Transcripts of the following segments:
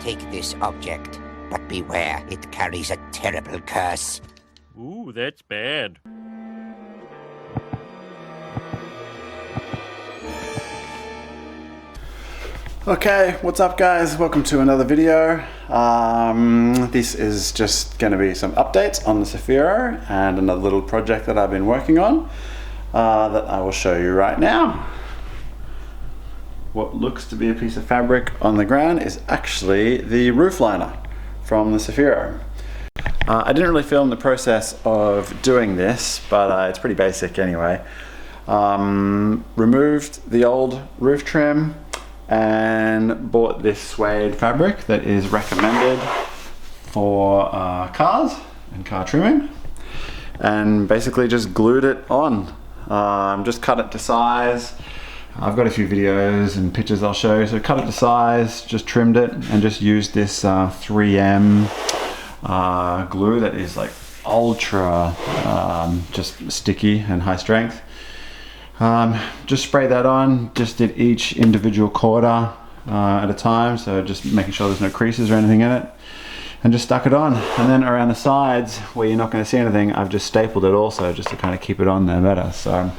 Take this object, but beware, it carries a terrible curse. Ooh, that's bad. Okay, what's up guys? Welcome to another video. This is just going to be some updates on the Cefiro and another little project that I've been working on that I will show you right now. What looks to be a piece of fabric on the ground is actually the roof liner from the Cefiro. I didn't really film the process of doing this, but it's pretty basic anyway. Removed the old roof trim and bought this suede fabric that is recommended for cars and car trimming, and basically just glued it on. Just cut it to size. I've got a few videos and pictures I'll show you. So cut it to size, just trimmed it, and just used this 3M glue that is like ultra just sticky and high strength. Just spray that on, just did each individual quarter at a time, so just making sure there's no creases or anything in it, and just stuck it on. And then around the sides where you're not going to see anything, I've just stapled it also just to kind of keep it on there better. So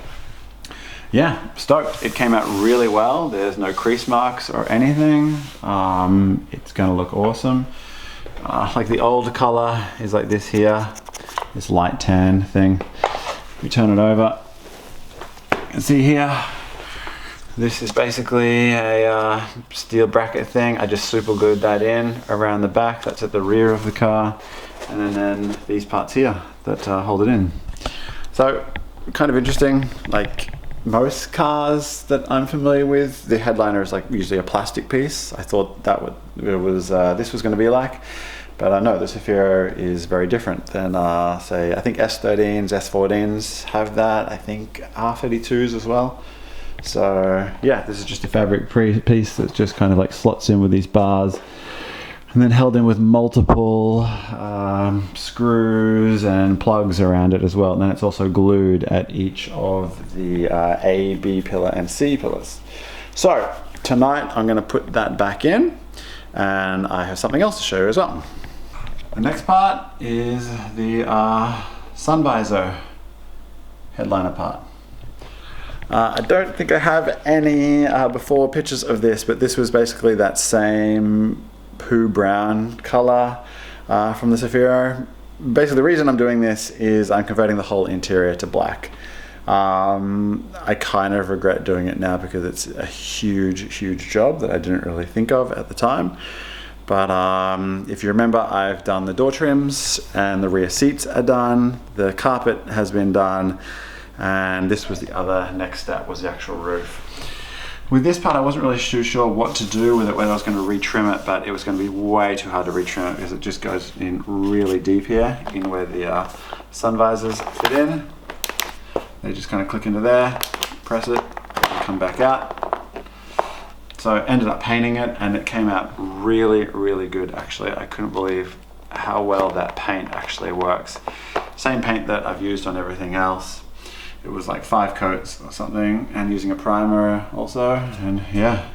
yeah, stoked. It came out really well. There's no crease marks or anything. It's going to look awesome. Like the old color is like this here, this light tan thing. We turn it over. You can see here, this is basically a steel bracket thing. I just super glued that in around the back. That's at the rear of the car, and then these parts here that hold it in. So kind of interesting. Like most cars that I'm familiar with, the headliner is like usually a plastic piece. I thought that this was going to be like, but I know the Cefiro is very different than say, I think S13s, S14s have that. I think R32s as well. So yeah, this is just a fabric piece that just kind of like slots in with these bars, and then held in with multiple screws and plugs around it as well. And then it's also glued at each of the A, B pillar and C pillars. So tonight I'm going to put that back in, and I have something else to show you as well. The next part is the sun visor headliner part. I don't think I have any before pictures of this, but this was basically that same poo brown color from the Cefiro. Basically the reason I'm doing this is I'm converting the whole interior to black. I kind of regret doing it now because it's a huge job that I didn't really think of at the time. But if you remember, I've done the door trims and the rear seats are done. The carpet has been done, and this was the other next step, was the actual roof. With this part, I wasn't really too sure what to do with it, whether I was going to retrim it, but it was going to be way too hard to retrim it because it just goes in really deep here, in where the sun visors fit in. They just kind of click into there, press it, come back out. So I ended up painting it, and it came out really good actually. I couldn't believe how well that paint actually works. Same paint that I've used on everything else. It was like 5 coats or something, and using a primer also, and yeah.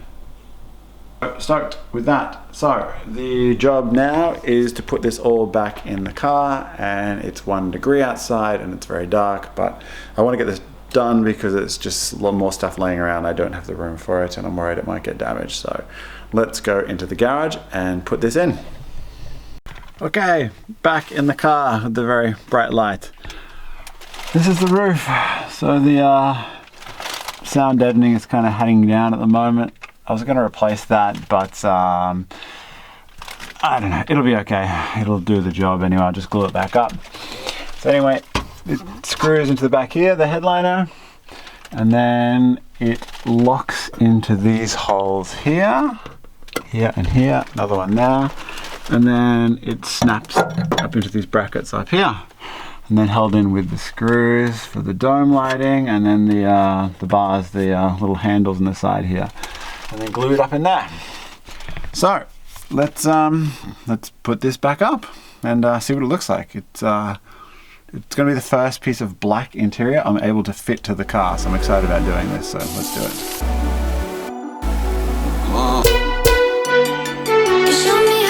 Stoked with that. So the job now is to put this all back in the car, and it's 1 degree outside and it's very dark, but I want to get this done because it's just a lot more stuff laying around. I don't have the room for it, and I'm worried it might get damaged. So let's go into the garage and put this in. Okay, back in the car with the very bright light. This is the roof. So the sound deadening is kind of hanging down at the moment. I was going to replace that, but I don't know, it'll be okay. It'll do the job anyway. I'll just glue it back up. So anyway, it screws into the back here, the headliner, and then it locks into these holes here, here and here, another one there, and then it snaps up into these brackets up here, and then held in with the screws for the dome lighting, and then the bars, the little handles on the side here, and then glued up in there. So let's put this back up and see what it looks like. It's going to be the first piece of black interior I'm able to fit to the car, so I'm excited about doing this, so let's do it. You show me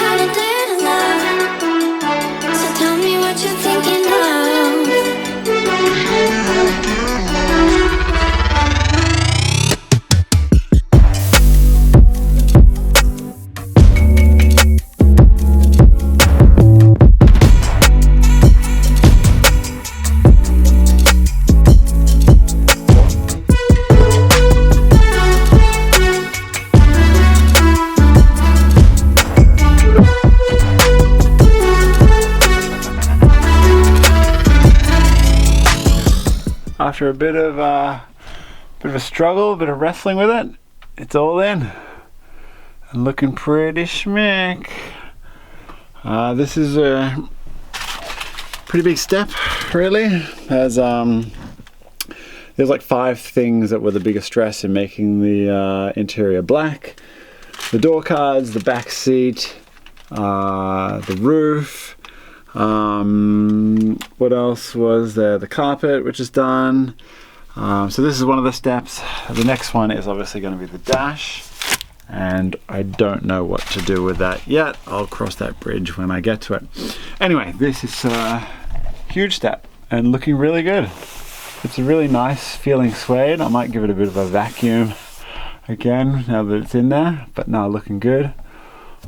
after a bit of a struggle, a bit of wrestling with it, it's all in and looking pretty schmick. This is a pretty big step, really. There's like 5 things that were the biggest stress in making the interior black: the door cards, the back seat, the roof. What else was there? The carpet, which is done. So this is one of the steps. The next one is obviously going to be the dash, and I don't know what to do with that yet. I'll cross that bridge when I get to it. Anyway, this is a huge step and looking really good. It's a really nice feeling suede. I might give it a bit of a vacuum again now that it's in there, but now looking good.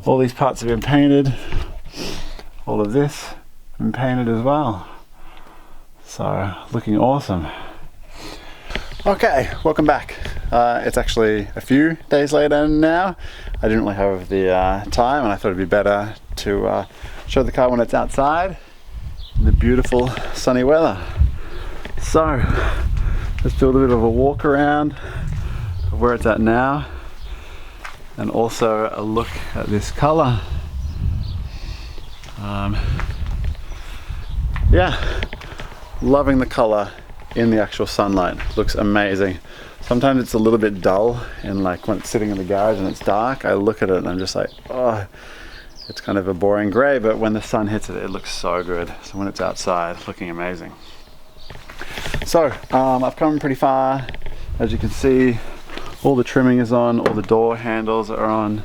All these parts have been painted. All of this has been painted as well. So looking awesome. Okay, welcome back. It's actually a few days later now. I didn't really have the time, and I thought it'd be better to show the car when it's outside in the beautiful sunny weather. So let's do a little bit of a walk around of where it's at now, and also a look at this color. Yeah, loving the color in the actual sunlight. Looks amazing. Sometimes it's a little bit dull, and like when it's sitting in the garage and it's dark, I look at it and I'm just like, oh, it's kind of a boring gray, but when the sun hits it, it looks so good. So when it's outside, looking amazing. So I've come pretty far. As you can see, all the trimming is on, all the door handles are on,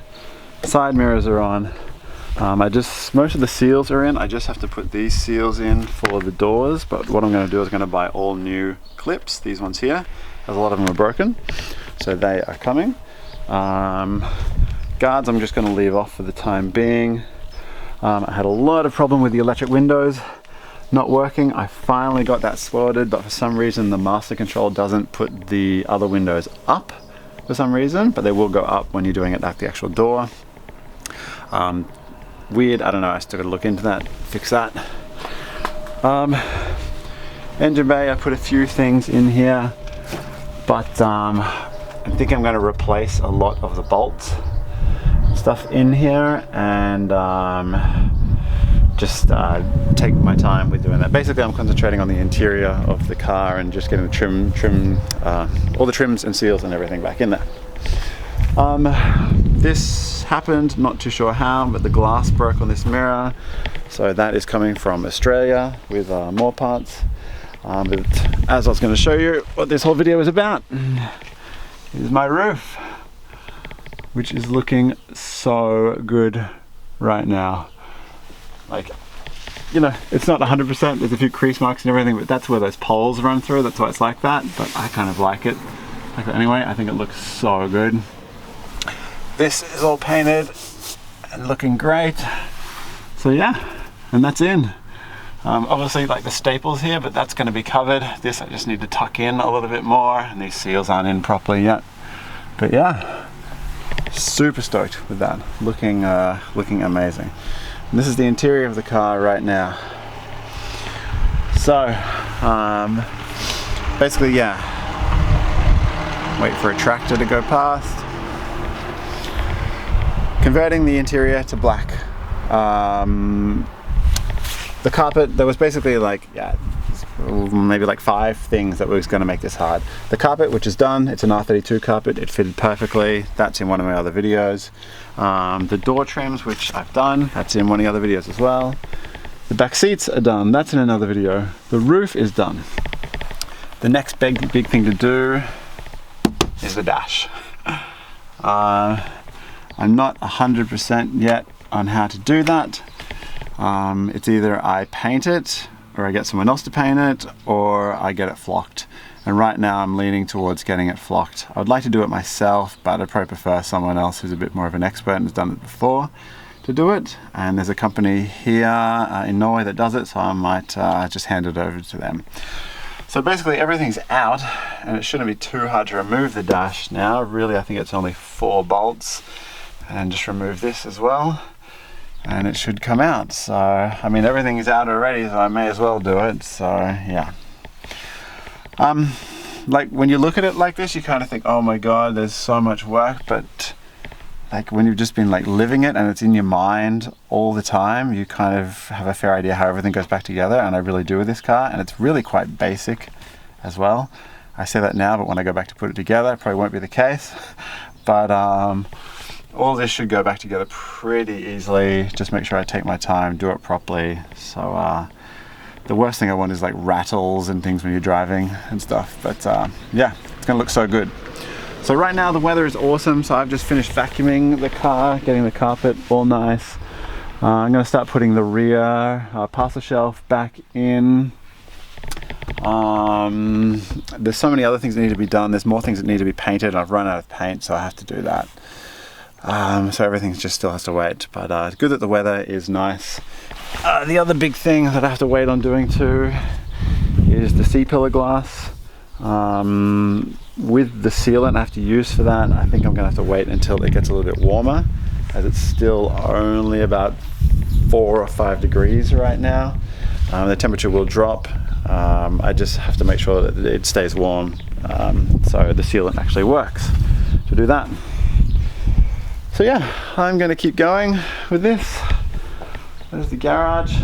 side mirrors are on. Most of the seals are in. I just have to put these seals in for the doors, but what I'm going to do is going to buy all new clips, these ones here, as a lot of them are broken, so they are coming. Guards I'm just going to leave off for the time being. I had a lot of problem with the electric windows not working. I finally got that sorted, but for some reason the master control doesn't put the other windows up for some reason, but they will go up when you're doing it at the actual door. Weird, I don't know, I still gotta look into that, fix that. Engine bay, I put a few things in here, but I think I'm gonna replace a lot of the bolts stuff in here, and just take my time with doing that. Basically I'm concentrating on the interior of the car and just getting the all the trims and seals and everything back in there. This happened, not too sure how, but the glass broke on this mirror, so that is coming from Australia with more parts. But as I was going to show you, what this whole video is about is my roof, which is looking so good right now. Like, you know, it's not 100%, there's a few crease marks and everything, but that's where those poles run through, that's why it's like that, but I kind of like it. Anyway, I think it looks so good. This is all painted and looking great. So yeah, and that's in. Obviously like the staples here, but that's going to be covered. This I just need to tuck in a little bit more, and these seals aren't in properly yet. But yeah, super stoked with that. Looking amazing. And this is the interior of the car right now. So basically, yeah, wait for a tractor to go past. Converting the interior to black. The carpet, there was basically like, yeah, maybe like 5 things that was going to make this hard. The carpet, which is done, it's an R32 carpet, it fitted perfectly, that's in one of my other videos. The door trims, which I've done, that's in one of the other videos as well. The back seats are done, that's in another video. The roof is done. The next big thing to do is the dash. I'm not 100% yet on how to do that. It's either I paint it, or I get someone else to paint it, or I get it flocked. And right now I'm leaning towards getting it flocked. I would like to do it myself, but I'd probably prefer someone else who's a bit more of an expert and has done it before to do it. And there's a company here in Norway that does it, so I might just hand it over to them. So basically everything's out, and it shouldn't be too hard to remove the dash now. Really, I think it's only 4 bolts. And just remove this as well, and it should come out. So I mean, everything is out already, so I may as well do it. So yeah, Like when you look at it like this, you kind of think, oh my god, there's so much work, but like when you've just been like living it and it's in your mind all the time, you kind of have a fair idea how everything goes back together, and I really do with this car, and it's really quite basic as well. I say that now, but when I go back to put it together, it probably won't be the case. But all this should go back together pretty easily. Just make sure I take my time, do it properly. So the worst thing I want is like rattles and things when you're driving and stuff. But yeah, it's gonna look so good. So right now the weather is awesome. So I've just finished vacuuming the car, getting the carpet all nice. I'm gonna start putting the rear parcel shelf back in. There's so many other things that need to be done. There's more things that need to be painted. I've run out of paint, so I have to do that. So everything just still has to wait, but it's good that the weather is nice. The other big thing that I have to wait on doing too is the C-pillar glass. With the sealant I have to use for that, I think I'm gonna have to wait until it gets a little bit warmer, as it's still only about 4 or 5 degrees right now. The temperature will drop. I just have to make sure that it stays warm, so the sealant actually works to do that. So yeah, I'm going to keep going with this. There's the garage.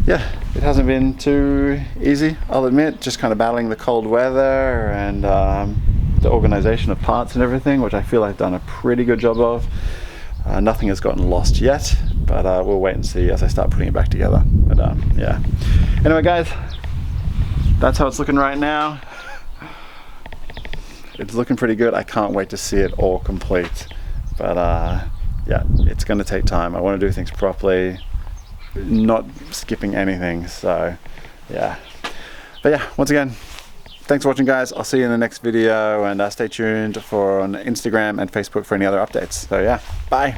Yeah, it hasn't been too easy, I'll admit, just kind of battling the cold weather and the organization of parts and everything, which I feel I've done a pretty good job of. Nothing has gotten lost yet, but we'll wait and see as I start putting it back together. But yeah. Anyway guys, that's how it's looking right now. It's looking pretty good. I can't wait to see it all complete. But yeah, it's going to take time. I want to do things properly, not skipping anything. So yeah. But yeah, once again, thanks for watching guys. I'll see you in the next video, and stay tuned for on Instagram and Facebook for any other updates. So yeah, bye.